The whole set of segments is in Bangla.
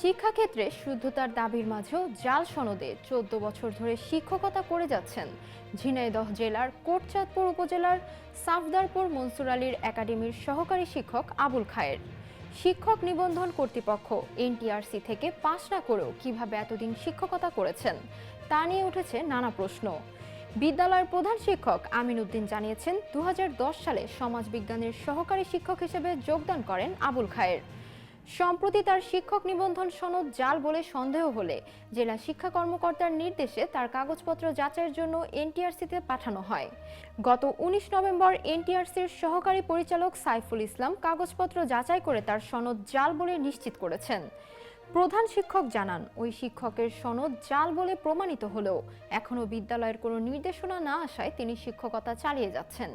শিক্ষাক্ষেত্রে শুদ্ধতার দাবির মাঝেও জাল সনদে ১৪ বছর ধরে শিক্ষকতা করে যাচ্ছেন ঝিনাইদহ জেলার কোটচাঁদপুর উপজেলার সাফদারপুর মনসুর আলীর একাডেমির সহকারী শিক্ষক আবুল খায়ের। শিক্ষক নিবন্ধন কর্তৃপক্ষ এনটিআরসি থেকে পাশ না করেও কিভাবে এতদিন শিক্ষকতা করেছেন তা নিয়ে উঠেছে নানা প্রশ্ন। বিদ্যালয়ের প্রধান শিক্ষক আমিন উদ্দিন জানিয়েছেন, ২০১০ সালে সমাজবিজ্ঞানের সহকারী শিক্ষক হিসেবে যোগদান করেন আবুল খায়ের। সম্প্রতি তার শিক্ষক নিবন্ধন সনদ জাল বলে সন্দেহ হলে জেলা শিক্ষা কর্মকর্তার নির্দেশে তার কাগজপত্র যাচাইয়ের জন্য এনটিআরসিতে পাঠানো হয়। গত ১৯ নভেম্বর এনটিআরসির সহকারী পরিচালক সাইফুল ইসলাম কাগজপত্র যাচাই করে তার সনদ জাল বলে নিশ্চিত করেছেন। প্রধান শিক্ষক জানান, ওই শিক্ষকের সনদ জাল বলে প্রমাণিত হলেও এখনও বিদ্যালয়ের কোনো নির্দেশনা না আসায় তিনি শিক্ষকতা চালিয়ে যাচ্ছেন।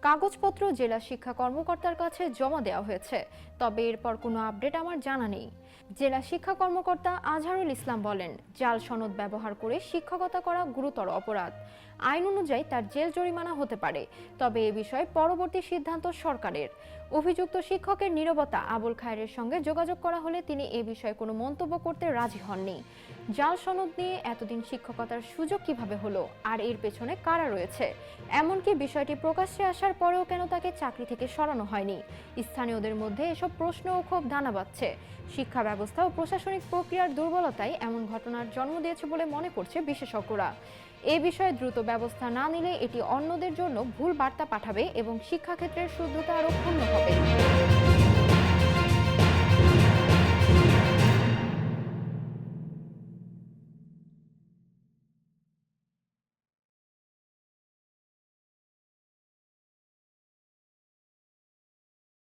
কাগজপত্র জেলা শিক্ষা কর্মকর্তার কাছে জমা দেওয়া হয়েছে, তবে এরপর কোনো আপডেট আমার জানা নেই। জেলা শিক্ষা কর্মকর্তা আজহারুল ইসলাম বলেন, জাল সনদ ব্যবহার করে শিক্ষকতা করা গুরুতর অপরাধ। আইন অনুযায়ী তার জেল জরিমানা হতে পারে, তবে এ বিষয়ে পরবর্তী সিদ্ধান্ত সরকারের। অভিযুক্ত শিক্ষকের নীরবতা আবুল খায়েরের সঙ্গে যোগাযোগ করা হলে তিনি এ বিষয়ে কোনো মন্তব্য করতে রাজি হননি। জাল সনদ নিয়ে এতদিন শিক্ষকতার সুযোগ কিভাবে হলো, আর এর পেছনে কারা রয়েছে, এমনকি বিষয়টি প্রকাশ্যে আসার পরেও কেন তাকে চাকরি থেকে সরানো হয়নি, স্থানীয়দের মধ্যে এসব প্রশ্ন ও ক্ষোভ দানা বাঁধছে। শিক্ষা ব্যবস্থা ও প্রশাসনিক প্রক্রিয়ার দুর্বলতাই এমন ঘটনার জন্ম দিয়েছে বলে মনে করছে বিশেষজ্ঞরা। এ বিষয়ে দ্রুত ব্যবস্থা না নিলে এটি অন্যদের জন্য ভুল বার্তা পাঠাবে এবং শিক্ষাক্ষেত্রের শুদ্ধতা আরও ক্ষুণ্ণ হবে।